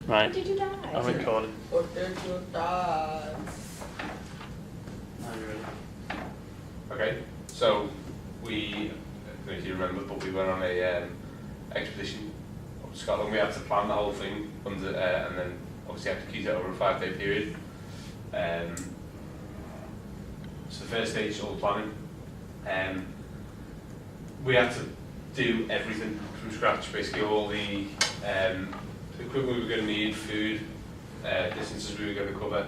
Right. What did you die? I'm recording. What did you die? Are you ready? Okay, so I don't know if you remember, but we went on a expedition up to Scotland. We had to plan the whole thing under, and then obviously execute it over a 5-day period. So the first stage, all the planning. We had to do everything from scratch, basically all the equipment we were going to need, food, distances we were going to cover.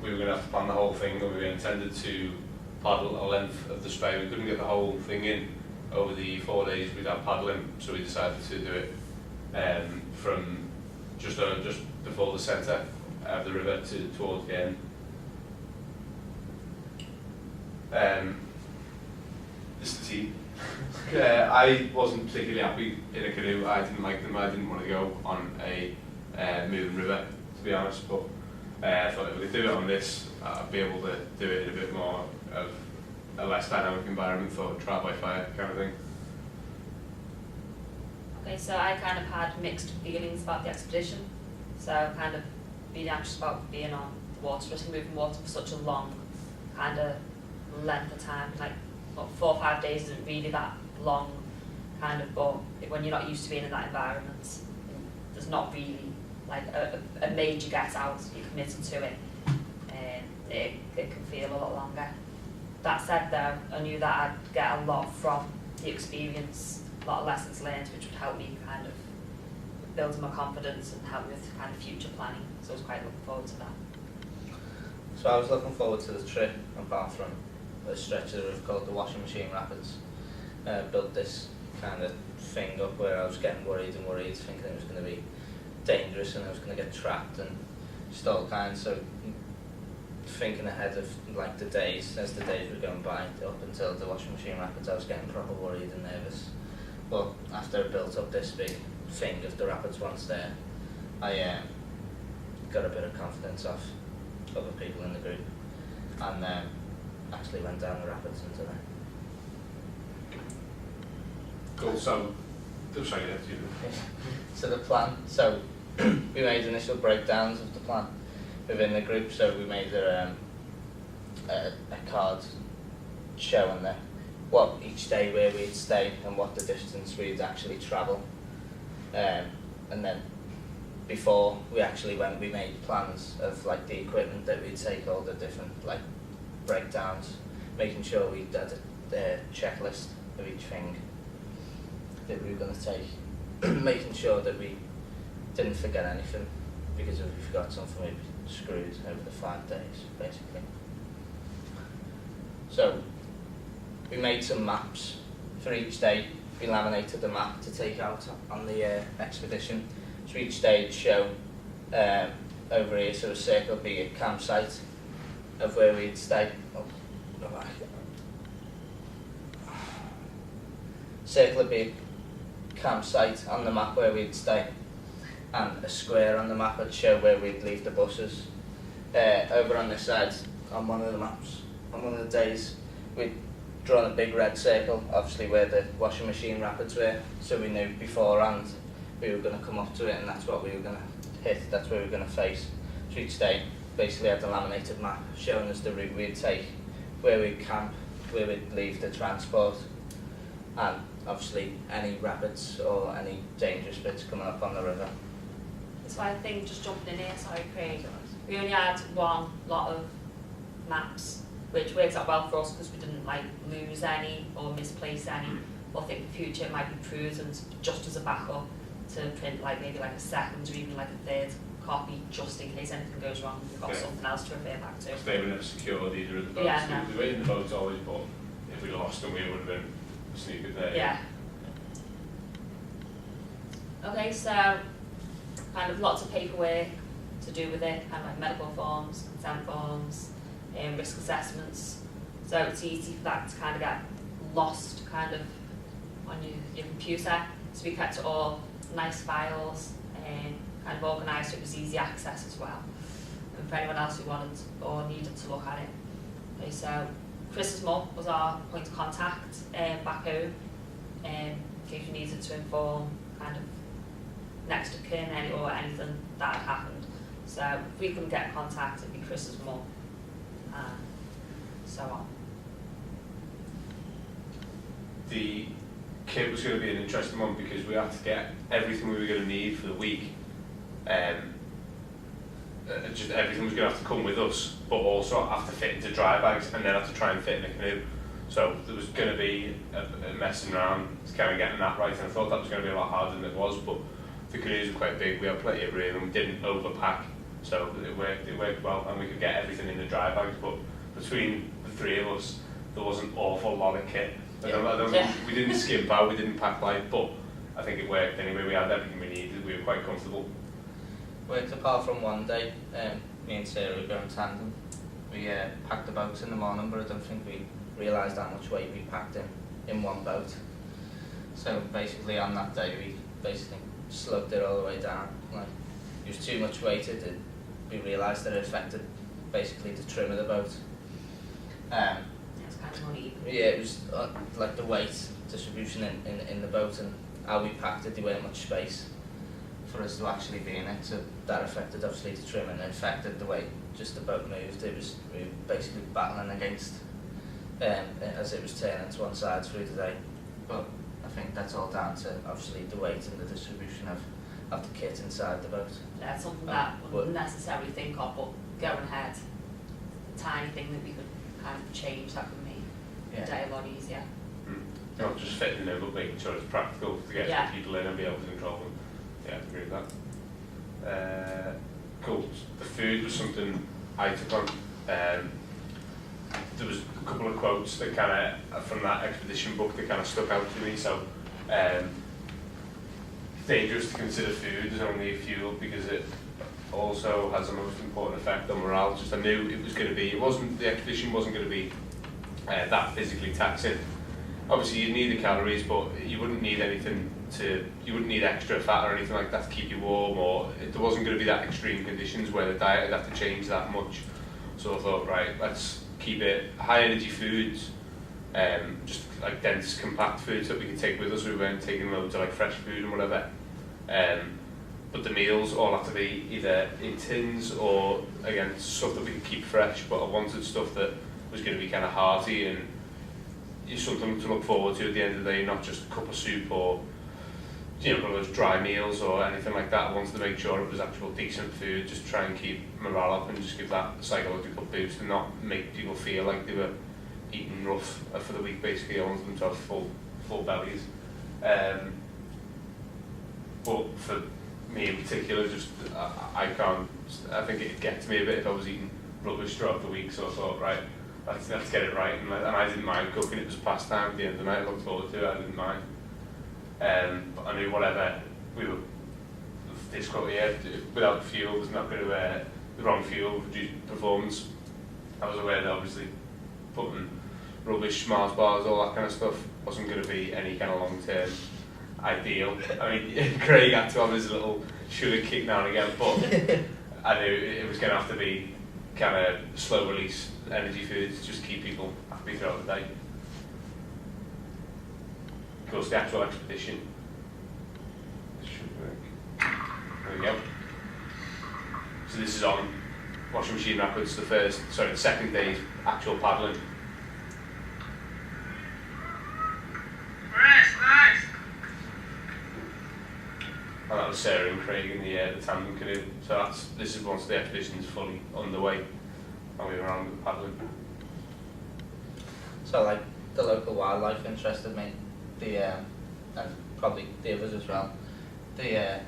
We were going to have to plan the whole thing, and we were intended to paddle a length of the Spey. We couldn't get the whole thing in over the 4 days without paddling, so we decided to do it from just before the centre of the river towards the end. This is the team. I wasn't particularly happy in a canoe. I didn't like them. I didn't want to go on a moving river, to be honest. But I thought if we do it on this, I'd be able to do it in a bit more of a less dynamic environment for trial by fire kind of thing. Okay, so I kind of had mixed feelings about the expedition. So kind of being anxious about being on the water, especially moving water for such a long kind of length of time. Like, what, 4 or 5 days isn't really that long, kind of, but when you're not used to being in that environment, there's not really like a major get out, you're committed to it, and it can feel a lot longer. That said though, I knew that I'd get a lot from the experience, a lot of lessons learned, which would help me kind of build my confidence and help me with kind of future planning, so I was quite looking forward to that. So I was looking forward to the trip, apart from a stretch of the river called the Washing Machine Rapids. Built this kind of thing up where I was getting worried, thinking it was going to be dangerous and I was going to get trapped and just all kinds. So thinking ahead of like the days, as the days were going by up until the Washing Machine Rapids, I was getting proper worried and nervous. But after I built up this big thing of the rapids once there, I got a bit of confidence off other people in the group and actually went down the rapids into there. Cool. So So the plan, we made initial breakdowns of the plan within the group. So we made a card showing what each day where we'd stay and what the distance we'd actually travel. And then before we actually went, we made plans of like the equipment that we'd take, all the different like breakdowns, making sure we had a checklist of each thing that we were going to take, making sure that we didn't forget anything, because if we forgot something we'd be screwed over the 5 days basically. So we made some maps for each day. We laminated the map to take out on the expedition. So each day would show over here, so a circle would be a campsite of where we'd stay. Oh, go back. Circle would be a campsite on the map where we'd stay, and a square on the map would show where we'd leave the buses. Over on this side, on one of the maps, on one of the days, we'd drawn a big red circle, obviously where the Washing Machine Rapids were, so we knew beforehand we were going to come up to it and that's what we were going to hit, that's where we were going to face. So each day basically had a laminated map showing us the route we'd take, where we'd camp, where we'd leave the transport, and obviously any rapids or any dangerous bits coming up on the river. So I think, just jumping in here, sorry Craig, we only had one lot of maps, which works out well for us because we didn't like lose any or misplace any. But I think in the future it might be prudent, just as a backup, to print like maybe like a second or even like a third copy, just in case anything goes wrong. We've got something else to refer back to. they were never secured either of the boats. Yeah, no. They were in the boats always, but if we lost them, we would have been sneaking there. Yeah. Okay, so kind of lots of paperwork to do with it, kind of like medical forms, consent forms, risk assessments. So it's easy for that to kind of get lost kind of on your computer. So we kept it all nice files and kind of organised so it was easy access as well. And for anyone else who wanted or needed to look at it. Okay, so Chris's mum was our point of contact back home, in case we needed to inform kind of next of kin or anything that had happened. So if we couldn't get contact, it'd be Chris's mum, and so on. The kit was going to be an interesting one because we had to get everything we were going to need for the week. Just everything was going to have to come with us, but also have to fit into dry bags and then have to try and fit in a canoe. So there was going to be a messing around to kind of getting that right, and I thought that was going to be a lot harder than it was, but the canoes were quite big, we had plenty of room and we didn't overpack, so it worked well, and we could get everything in the dry bags, but between the three of us there was an awful lot of kit. We didn't skimp out, we didn't pack light, but I think it worked anyway. We had everything we needed, we were quite comfortable. Worked apart from one day, me and Sarah were going tandem. We packed the boats in the morning, but I don't think we realised how much weight we packed in one boat. So basically on that day we basically slugged it all the way down. Like, it was too much weight, we realised that it affected basically the trim of the boat. It's kind of uneven. Yeah, it was like the weight distribution in the boat and how we packed it, there weren't much space for us to actually be in it, so that affected obviously the trim and affected the way just the boat moved. We were basically battling against as it was turning to one side through the day, but I think that's all down to obviously the weight and the distribution of the kit inside the boat. Yeah, it's something that we wouldn't necessarily think of, but going ahead, a tiny thing that we could kind of change that could make the day a lot easier. Not just fitting in, but making sure it's practical to get people in and be able to control them. Yeah, I agree with that. Cool. The food was something I took on. There was a couple of quotes that kind of from that expedition book that kind of stuck out to me. So, dangerous to consider food as only fuel because it also has the most important effect on morale. Just I knew it was going to be. The expedition wasn't going to be that physically taxing. Obviously, you'd need the calories, but you wouldn't need you wouldn't need extra fat or anything like that to keep you warm, or there wasn't going to be that extreme conditions where the diet would have to change that much. So I thought, right, let's keep it high energy foods, just like dense, compact foods that we could take with us. We weren't taking loads of like fresh food and whatever. But the meals all have to be either in tins or, again, stuff that we could keep fresh, but I wanted stuff that was going to be kind of hearty and something to look forward to at the end of the day, not just a cup of soup or one of those dry meals or anything like that. I wanted to make sure it was actual decent food, just try and keep morale up and just give that psychological boost and not make people feel like they were eating rough for the week. Basically, I wanted them to have full bellies. But for me in particular, just I think it'd get to me a bit if I was eating rubbish throughout the week, so I thought, right, let's get it right, and I didn't mind cooking. It was pastime at the end of the night. I looked forward to it. I didn't mind. But I knew whatever we were this quote here, without fuel, there's not going to the wrong fuel reduce performance. I was aware that obviously putting rubbish, Mars bars, all that kind of stuff wasn't going to be any kind of long-term ideal. I mean, Craig had to have his little sugar kick now and again, but I knew it was going to have to be kind of slow release energy foods, just keep people happy throughout the day. Of course, the actual expedition. This should work. There we go. So this is on washing machine rapids, the second day's actual paddling. Nice. And that was Sarah and Craig in the tandem canoe. So this is once the expedition is fully underway and we were on with paddling. So like the local wildlife interested me, and probably the others as well. The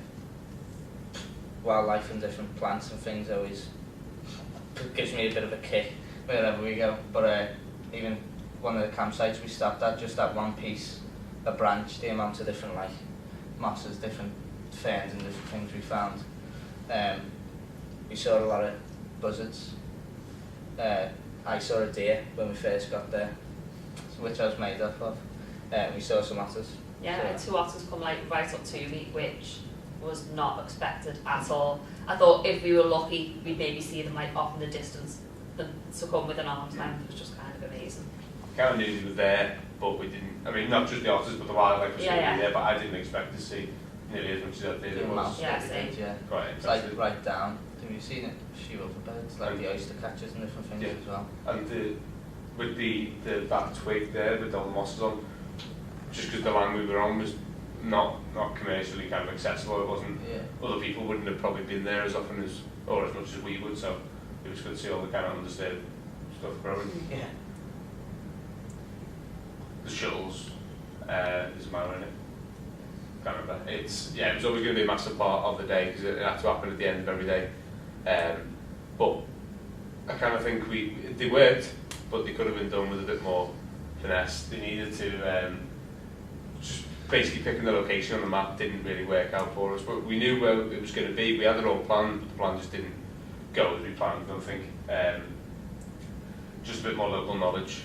wildlife and different plants and things always gives me a bit of a kick wherever we go. But even one of the campsites we stopped at, just that one piece, a branch, the amount of different like mosses, different ferns and different things we found. We saw a lot of buzzards. I saw a deer when we first got there, which I was made up of. We saw some otters. Yeah, I had 2 otters come like right up to me, which was not expected at all. I thought if we were lucky, we'd maybe see them like off in the distance and succumb with an arm's length. It was just kind of amazing. Kind of knew they were there, but we didn't. I mean, not just the otters, but the wildlife was going to be there. But I didn't expect to see nearly as much as that did. It The was amount Yeah, that they did, same. yeah. quite It's like impressive. right down. Have you seen it? Shoe over birds, like And- the oyster catchers and different things Yeah. as well. And with the that twig there with all the mosses on, just because the land we were on was not commercially kind of accessible, it wasn't. Yeah. Other people wouldn't have probably been there as often as, or as much as we would, so it was good to see all the kind of undisturbed stuff growing. Yeah. The shuttles, there's a mile in it. Can't remember. It was always going to be a massive part of the day because it had to happen at the end of every day. But I kind of think they worked, but they could have been done with a bit more finesse. They needed to just basically picking the location on the map didn't really work out for us. But we knew where it was going to be. We had it all planned. The plan just didn't go as we planned. I don't think. Just a bit more local knowledge.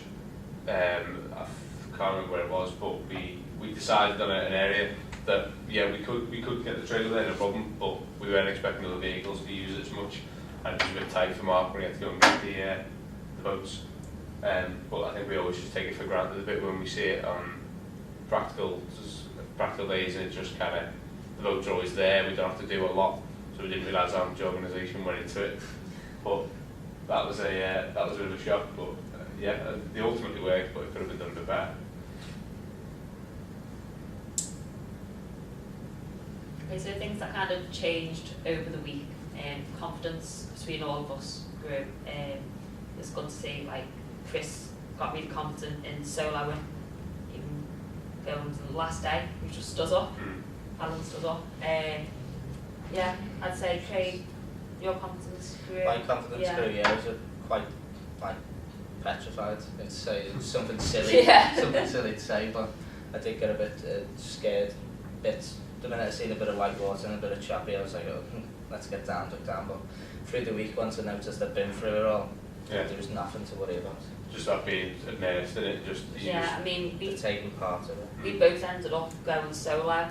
I can't remember where it was, but we decided on an area that we could get the trailer there, no problem, but we weren't expecting other vehicles to use it as much, and it was a bit tight for Mark when he had to go and get the boats. But I think we always just take it for granted a bit when we see it on practical days, and it just kind of, the boats are always there, we don't have to do a lot, so we didn't realise how much organisation went into it. But that was a bit of a shock, but they ultimately worked, but it could have been done a bit better. Okay, so things that kind of changed over the week, confidence between all of us grew. It's good to see, like, Chris got really confident in soloing, even going to the last day, he just stood up, Alan stood up. I'd say, Craig, your confidence grew. My confidence Yeah. grew, I was quite like petrified. It's something silly, Yeah. something silly to say, but I did get a bit scared. The minute I seen a bit of white water and a bit of choppy, I was like, let's get down, duck down. But through the week, once I noticed I'd been through it all, there was nothing to worry about. Just that being immersed in it, just Yeah, I mean, The taking part of it. we both ended up going solo,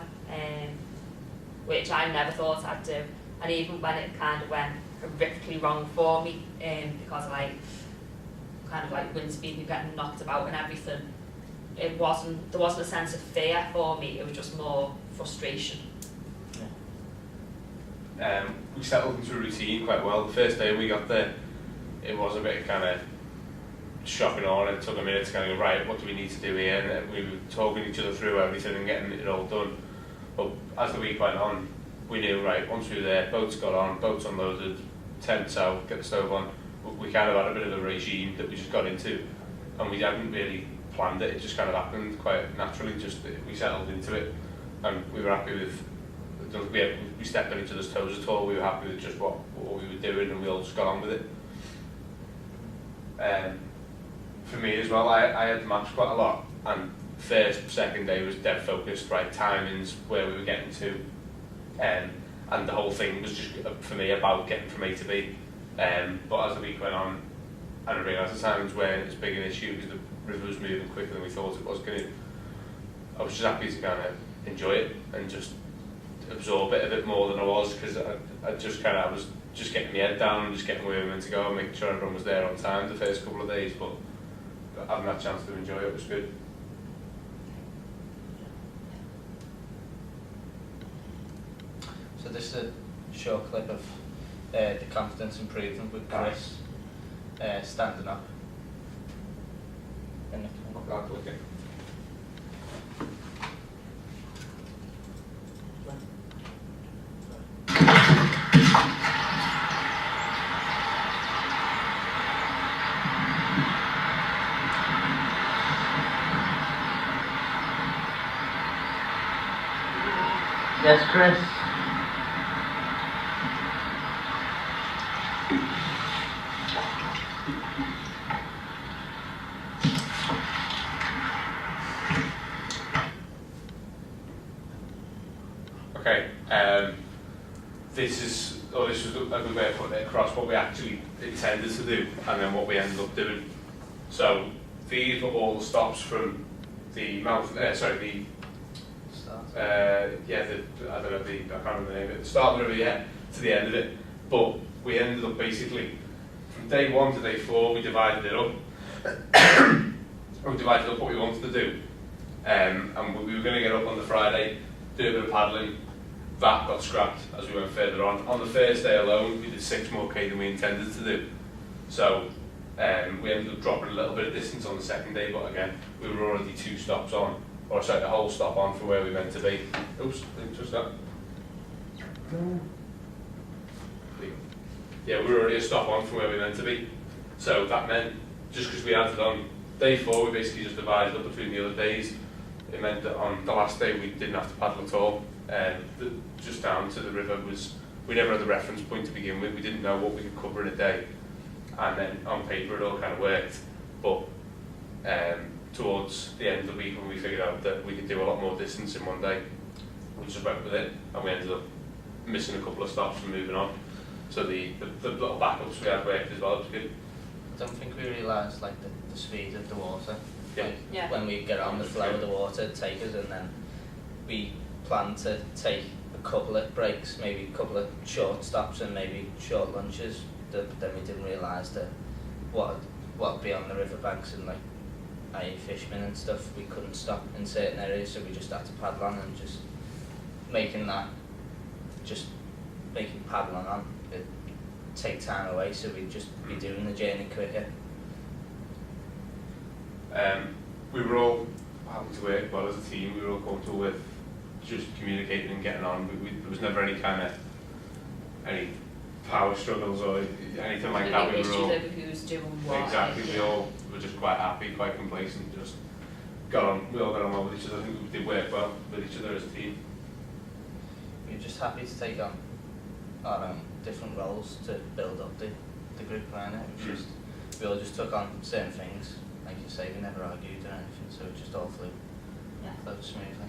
which I never thought I'd do. And even when it kind of went horrifically wrong for me, because wind speed and getting knocked about and everything, there wasn't a sense of fear for me, it was just more frustration. we settled into a routine quite well. The first day we got there, it was a bit kind of shocking on. It took a minute to kind of go, right, what do we need to do here? And we were talking each other through everything and getting it all done. But as the week went on, we knew, right, once we were there, boats got on, boats unloaded, tents out, get the stove on. We kind of had a bit of a regime that we just got into, and we hadn't really planned it. It just kind of happened quite naturally. Just we settled into it, and we were happy with. We stepped on each other's toes at all. We were happy with just what we were doing, and we all just got on with it. For me as well, I had the maps quite a lot, and first, second day was dead focused, right timings, where we were getting to, and the whole thing was just for me about getting from A to B. But as the week went on, and I realised the times weren't as big an issue because the river was moving quicker than we thought it was going to. I was just happy to kind of enjoy it and just absorb it a bit more than I was, because I was just getting my head down and just getting where we were meant to go and making sure everyone was there on time the first couple of days, but having that chance to enjoy it was good. So this is a short clip of the confidence improvement with Chris standing up. In the Okay. Yes, Chris. Okay, this was a good way of putting it across what we actually intended to do and then what we ended up doing. So these were all the stops from the mouth, I don't know, I can't remember the name of it, the start of the river, to the end of it. But we ended up basically, from day 1 to day 4, we divided it up. We divided up what we wanted to do. And we were going to get up on the Friday, do a bit of paddling, that got scrapped as we went further on. On the first day alone, we did 6 more K than we intended to do. So we ended up dropping a little bit of distance on the second day, but again, we were already 2 stops on, or sorry, a whole stop on from where we meant to be. Oops, I think just that. Yeah, we were already a stop on from where we meant to be. So that meant, just because we added on day 4, we basically just divided up between the other days. It meant that on the last day we didn't have to paddle at all. Just down to the river we never had a reference point to begin with. We didn't know what we could cover in a day. And then on paper it all kind of worked. But towards the end of the week when we figured out that we could do a lot more distance in one day, we just went with it, and we ended up missing a couple of stops and moving on. So the little backups we had worked as well. It was good. I don't think we realised like the speed of the water. Yeah. Like, Yeah. when we get on the flow of the water, it'd take us, and then we planned to take a couple of breaks, maybe a couple of short stops and maybe short lunches. But then we didn't realise that what'd be on the riverbanks and like i.e. fishermen and stuff, we couldn't stop in certain areas, so we just had to paddle on, and just making paddling on it take time away, so we'd just be doing the journey quicker. We were all having to work well as a team. We were all comfortable with just communicating and getting on. There was never any power struggles or anything like that. We were all over who's doing what. exactly. We all were just quite happy, quite complacent. Just got on. We all got on well with each other. I think we did work well with each other as a team. We were just happy to take on our own different roles to build up the group around it. It was just, we all just took on certain things. Like you say, we never argued or anything, so it just all flowed smoothly.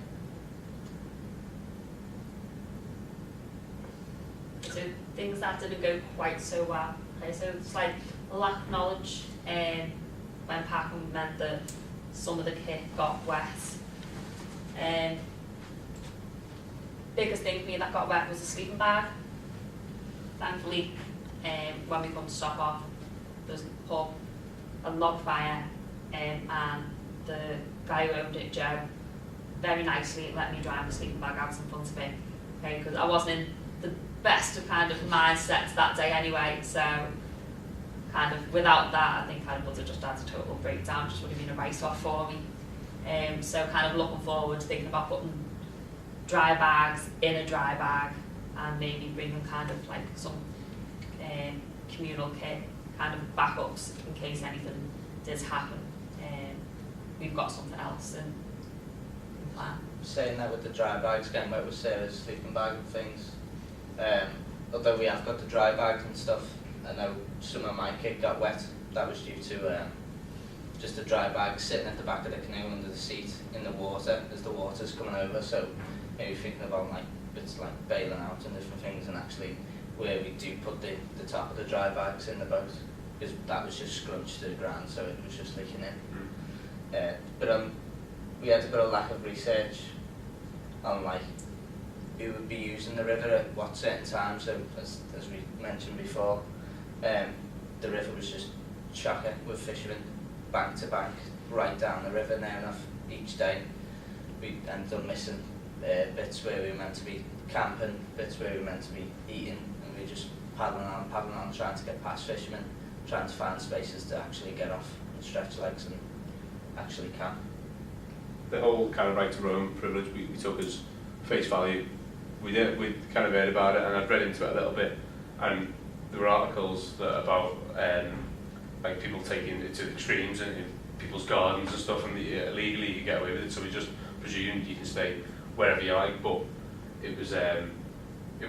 So things that didn't go quite so well. Okay, so it's like a lack of knowledge when packing meant that some of the kit got wet. Biggest thing for me that got wet was the sleeping bag. Thankfully, when we come to stop off, there was a log fire, and the guy who owned it, Joe, very nicely let me drive the sleeping bag out in front of him. Okay, because I wasn't in the best of kind of mindset that day anyway, so kind of without that, I think I would have just had a total breakdown. Just would have been a write-off for me. So kind of looking forward to thinking about putting dry bags in a dry bag, and maybe bringing kind of like some communal kit kind of backups in case anything does happen. We've got something else in plan. Saying that with the dry bags, getting wet with Sarah's sleeping bag and things. Although we have got the dry bags and stuff, I know some of my kit got wet. That was due to just a dry bag sitting at the back of the canoe under the seat in the water as the water's coming over. So maybe thinking about like bits like bailing out and different things, and actually where we do put the top of the dry bags in the boat, because that was just scrunched to the ground, so it was just leaking in. But we had a bit of lack of research on like who would be using the river at what certain times. So as we mentioned before, the river was just chocker with fishermen bank to bank right down the river near enough each day. We ended up missing bits where we were meant to be camping, bits where we were meant to be eating, and we were just paddling on, trying to get past fishermen, trying to find spaces to actually get off and stretch legs and actually camp. The whole kind of right to roam privilege we took as face value. We kind of heard about it, and I've read into it a little bit, and there were articles about like people taking it to extremes in people's gardens and stuff, and illegally you get away with it. So we just presumed you can stay wherever you like, but it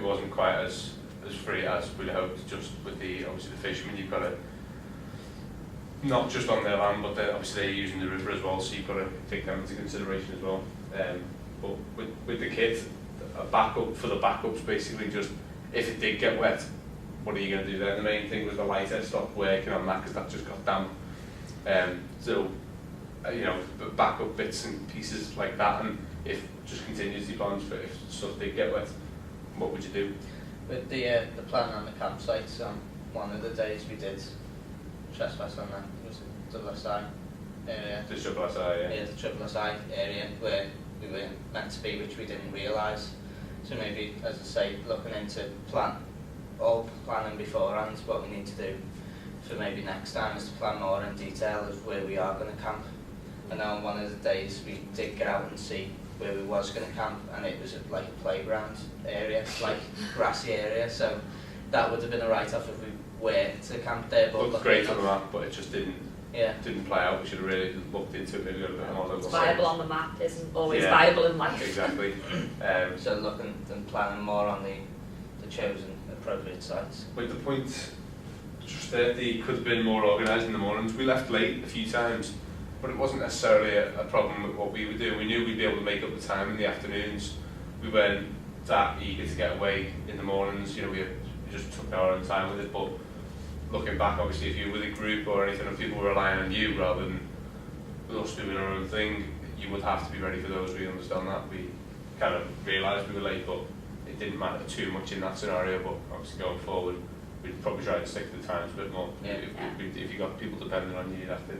wasn't quite as free as we'd hoped. Just with obviously the fishermen, you've got to not just on their land, but obviously they're using the river as well, so you've got to take them into consideration as well. But with the kit, a backup for the backups, basically just if it did get wet, what are you going to do then? The main thing was the lighter stopped working on that because that just got damp. So backup bits and pieces like that, and if just contingency plans for if stuff did get wet, what would you do? With the plan on the campsites, one of the days we did trespass on that. It was the WSI area. The WSI, yeah. Yeah, the WSI area where we were meant to be, which we didn't realise. So maybe, as I say, looking into planning beforehand, what we need to do for maybe next time is to plan more in detail of where we are going to camp. I know on one of the days we did get out and see where we was going to camp, and it was like a playground area, like grassy area, so that would have been a write-off if we were to camp there. But Looked great on the map, but it just didn't play out. We should have really looked into it, maybe got a bit more local. It's viable on the map isn't always Yeah. viable in life. Exactly. So looking and planning more on the chosen appropriate sites. But the point, just that they could have been more organised in the mornings. We left late a few times, but it wasn't necessarily a problem with what we were doing. We knew we'd be able to make up the time in the afternoons. We weren't that eager to get away in the mornings. You know, we just took our own time with it. But looking back, obviously, if you're with a group or anything, and people were relying on you rather than us doing our own thing, you would have to be ready for those. We understand that. We kind of realised we were late, but it didn't matter too much in that scenario. But obviously, going forward, we'd probably try to stick to the times a bit more. Yeah. If you got people depending on you, you'd have to.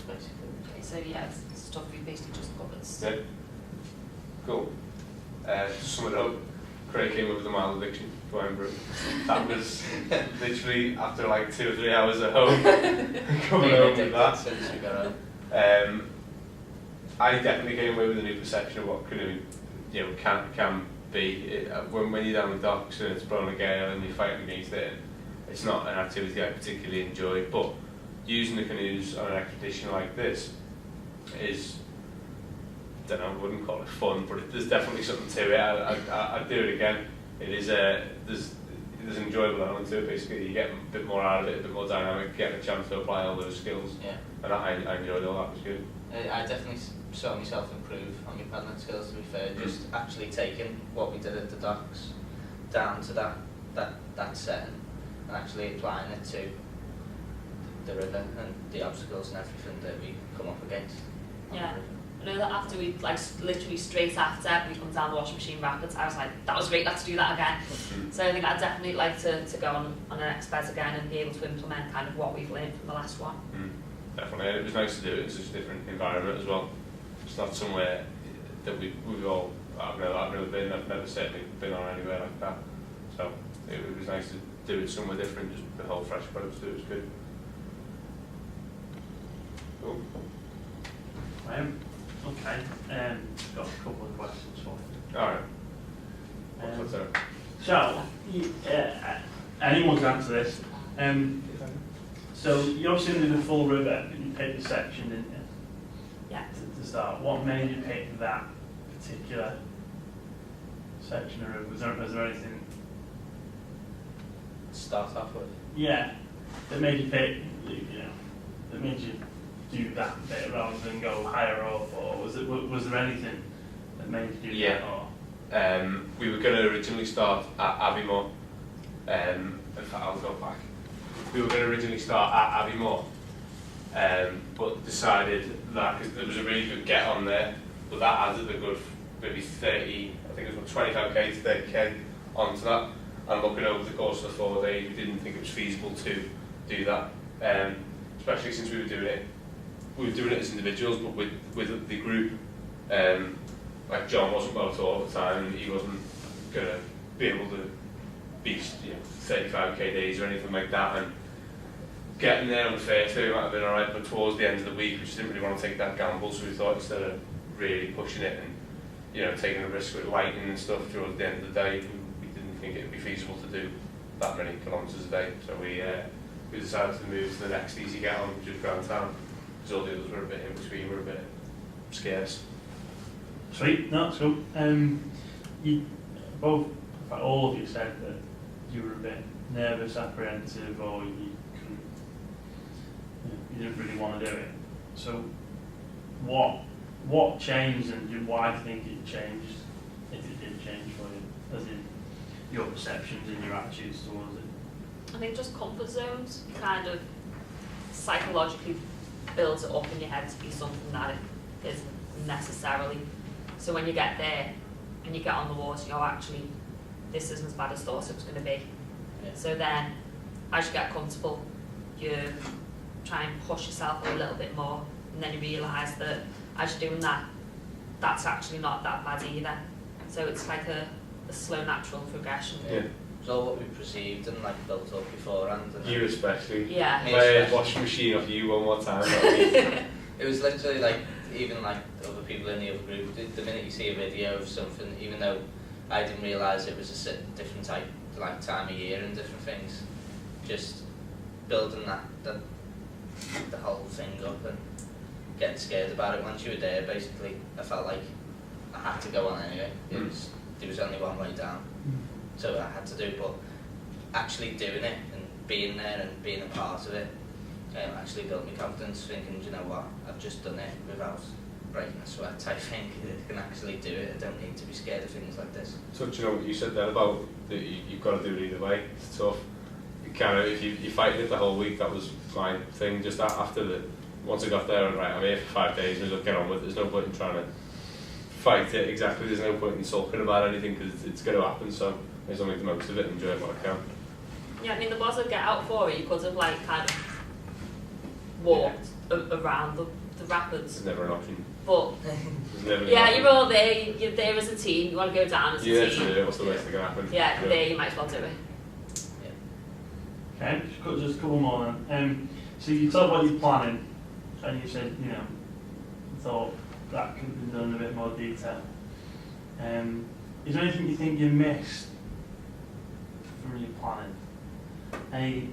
Okay, so yeah, it's stuff we basically just covered. Yeah. Cool. To sum it up, Craig came up with a mild addiction to Edinburgh. That was literally after like 2 or 3 hours at home. Coming home with that. Since we got home. I definitely came away with a new perception of what canoeing, can be. When you're down the docks and it's blowing a gale and you're fighting against it, it's not an activity I particularly enjoy. But using the canoes on an expedition like this is, I don't know, I wouldn't call it fun, but there's definitely something to it. I'd do it again. It is there's an enjoyable element to it. Basically, you get a bit more out of it, a bit more dynamic, get a chance to apply all those skills. Yeah. And I enjoyed all that. It was good. I definitely saw myself improve on my paddling skills, to be fair. Just actually taking what we did at the docks down to that setting and actually applying it to the river and the obstacles and everything that we come up against. Yeah. I know that after we, like, literally straight after we come down the washing machine rapids, I was like, that was great, let's do that again. So I think I'd definitely like to go on an exped again and be able to implement kind of what we've learned from the last one. Definitely, it was nice to do it in such a different environment as well. It's not somewhere that we've all, I've never been, I've never certainly been on anywhere like that. So it was nice to do it somewhere different, just the whole fresh approach to it was good. Cool. Okay, got a couple of questions for you. Alright. What's that? So, anyone can answer this. So, you obviously did the full river, but you picked the section, didn't you? Yeah. To start. What made you pick that particular section of river? Was there anything? Start off with. Yeah, that made you pick, that made you do that bit rather than go higher up, or was there anything that made you do that? Or? We were going to originally start at Abbeymoor. In fact, I'll go back. We were going to originally start at Abbeymoor, but decided that because there was a really good get on there, but that added a good maybe 30, I think it was 25k to 30k onto that. And looking over the course of the 4 days, we didn't think it was feasible to do that, especially since we were doing it as individuals, but with the group. Like John wasn't well at all at the time, and he wasn't going to be able to beat 35k days or anything like that. And getting there on the first day might have been alright, but towards the end of the week, we just didn't really want to take that gamble. So we thought instead of really pushing it and taking a risk with lighting and stuff towards the end of the day, we didn't think it would be feasible to do that many kilometres a day. So we decided to move to the next easy get on, which is Grand Town, because all the others were a bit in between, were a bit scarce. Sweet, no, that's cool. You both, in fact, all of you said that you were a bit nervous, apprehensive, or you couldn't, you didn't really want to do it. So, what changed, and why do you think it changed, if it did change for you, as in your perceptions and your attitudes towards it? I think just comfort zones kind of psychologically builds it up in your head to be something that it isn't necessarily. So when you get there and you get on the water, you go, actually, this isn't as bad as thought it was going to be. Yeah. So then, as you get comfortable, you try and push yourself a little bit more. and then you realise that as you're doing that, that's actually not that bad either. So it's like a slow, natural progression. Yeah. It's all what we perceived and like built up beforehand. And You especially. Yeah. Me Play a especially. washing machine off you one more time. That It was literally like, even like other people in the other group, the minute you see a video of something, even though I didn't realise it was a different type, like time of year and different things, just building the whole thing up and getting scared about it. Once you were there, basically, I felt like I had to go on anyway. There was only one way down, so I had to do it. But actually doing it and being there and being a part of it actually built me confidence, thinking, you know what, I've just done it without breaking a sweat type thing. I can actually do it. I don't need to be scared of things like this. So do you know what you said there about that you've got to do it either way? It's tough. You kind of, if you fight it the whole week, that was my thing. Just after the, once I got there, right, I'm here for 5 days, and get on with it. There's no point in trying to fight it exactly. There's no point in sulking about anything because it's going to happen. So I just want to make the most of it and enjoy it what I can. Yeah, I mean, there was a get out for it. You could have like kind of walked around the rapids, It's never an option. but There's never an yeah, option. you're all there. You're there as a team. You want to go down as a Yeah, team. true. What's the worst that can happen? Yeah, there you might as well do it. Okay, just a couple more then. So you talk about your planning, and you said, you thought that could have been done in a bit more detail. Is there anything you think you missed from your planning? Any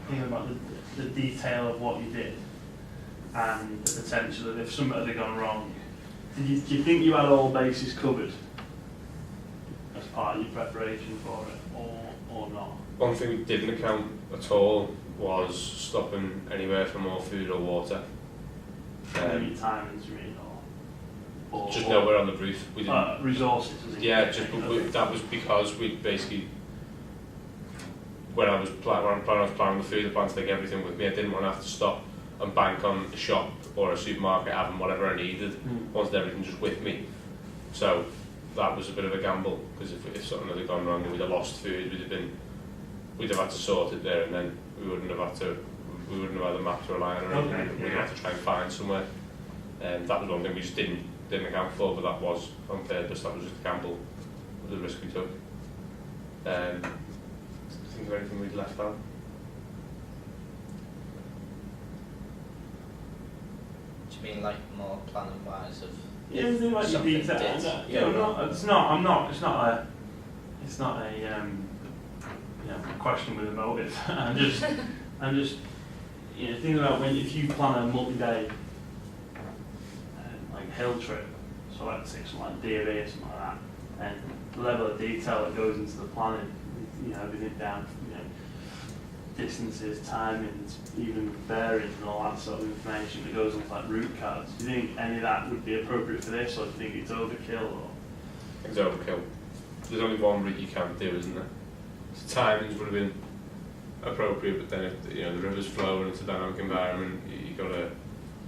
thing about the detail of what you did and the potential that if something had gone wrong, do you think you had all bases covered as part of your preparation for it, or not? One thing we didn't account at all was stopping anywhere for more food or water. Maybe timings, you mean, or Just nowhere on the roof. We didn't. Resources. I Yeah, think. just that was because we basically, when I was planning the food, I planned to take everything with me. I didn't want to have to stop and bank on a shop or a supermarket having whatever I needed. I wanted everything just with me. So that was a bit of a gamble because if something had gone wrong and we'd have lost food, we'd have had to sort it there, and then we wouldn't have had a map to rely on or anything. Okay, We'd have to try and find somewhere. That was one thing we just didn't account for, but that was on purpose. That was just a gamble, the risk we took. Think of anything we'd left out? Do you mean like more planning wise of Yeah, everything like you something detail. did? It's not a question with a motive. I'm just thinking about if you plan a multi-day like hill trip, so let's say something like DV or something like that, and the level of detail that goes into the planning, everything down, distances, timings, even bearings and all that sort of information that goes onto like route cards. Do you think any of that would be appropriate for this, or do you think it's overkill? Or It's overkill. There's only one route you can't do, isn't there? So timings would have been appropriate, but then if the river's flow and it's a dynamic environment, you've got to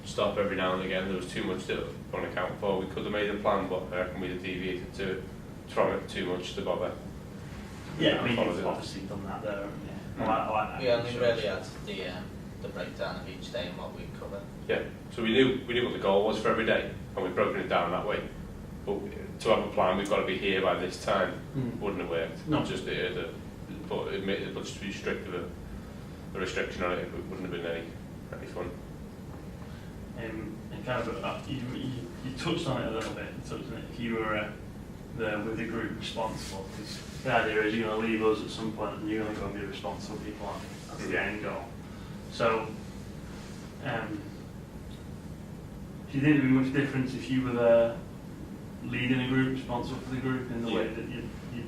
stop every now and again. There was too much to account for. We could have made a plan, but I reckon we'd have deviated from it too much to bother. yeah, I mean Follow you've it. obviously done that there, haven't you? Mm. I like that. We only really had the breakdown of each day and what we cover. Yeah. So we knew what the goal was for every day, and we've broken it down that way. But to have a plan, we've got to be here by this time. Wouldn't have worked. No. Just but it made it just be strict of a restriction on it. It wouldn't have been any fun. And kind of, you touched on it a little bit. You touched on it. If you were with the group responsible, because the idea is you're going to leave us at some point, and you're going to go and be responsible people. That's the end goal. So, do you think there'd be much difference if you were there leading a group, responsible for the group, in the way that you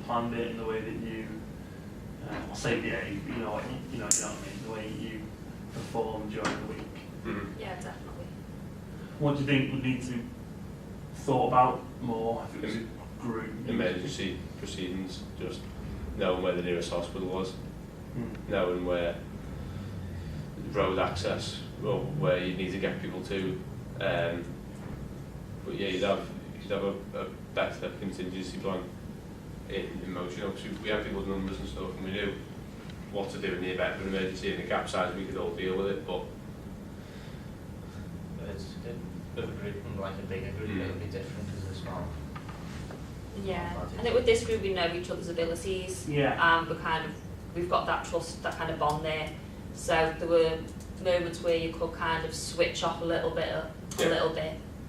planned it, in the way that you, I'll say behaved, you know what I mean, the way you performed during the week? Mm-hmm. Yeah, definitely. What do you think would need to be thought about more if it was a group? Emergency proceedings, just knowing where the nearest hospital was, knowing where road access or where you need to get people to. But yeah, you'd have a better contingency plan in motion. Obviously, we had people's numbers and stuff, and we knew what to do in the event of an emergency and the gap size. We could all deal with it, but with a group and like a bigger group, it'll be different because they're small. Yeah, I think with this group we know each other's abilities. Yeah. We've got that trust, that kind of bond there. So there were moments where you could kind of switch off a little bit, Yeah.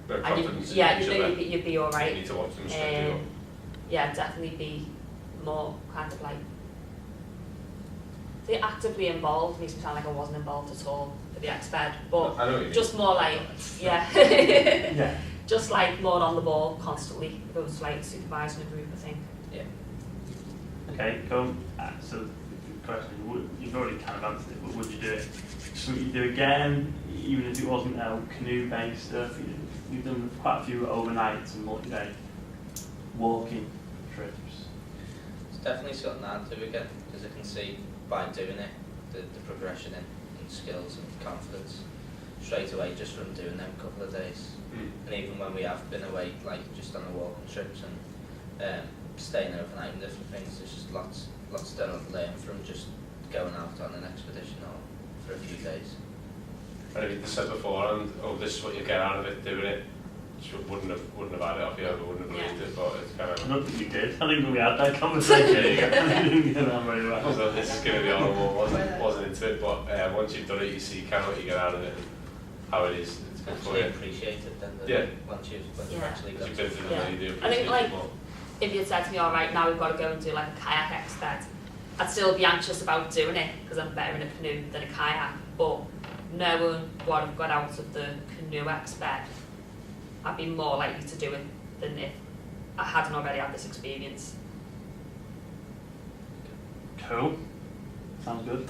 Bit of and confidence in you each know other. you'd be all You right. need to watch them straight up. Yeah, definitely be more kind of like. They actively involved makes me sound like I wasn't involved at all with the exped, but I know what you mean. just more like yeah. Yeah. Just like more on the ball constantly. If it was like supervising a group, I think. Okay, cool. So, the question, you've already kind of answered it, but would you do it? Would you do again, even if it wasn't canoe-based stuff? You've done quite a few overnights and multi-day walking trips. It's definitely something I'd do again because I can see by doing it the progression in skills and confidence straight away just from doing them a couple of days. And even when we have been away, like just on the walking trips and staying overnight and different things, there's just lots to learn from just going out on an expedition or for a few days. And if you said before, this is what you get out of it, doing it, you wouldn't have had it off you, wouldn't have believed it, but it's kind I of. don't think you did. I think we had that conversation. There you go. I didn't get on very well. So this is going to be horrible, wasn't into it, but once you've done it, you see kind of what you get out of it and how it is. It's good for Actually you. appreciate it then. Yeah. Once you've Yeah. actually got You've been through Yeah. the you do I appreciate think like it more. if you'd said to me, all right, now we've got to go and do like a kayak exped, I'd still be anxious about doing it because I'm better in a canoe than a kayak. But knowing what I've got out of the canoe exped, I'd be more likely to do it than if I hadn't already had this experience. Cool. Sounds good.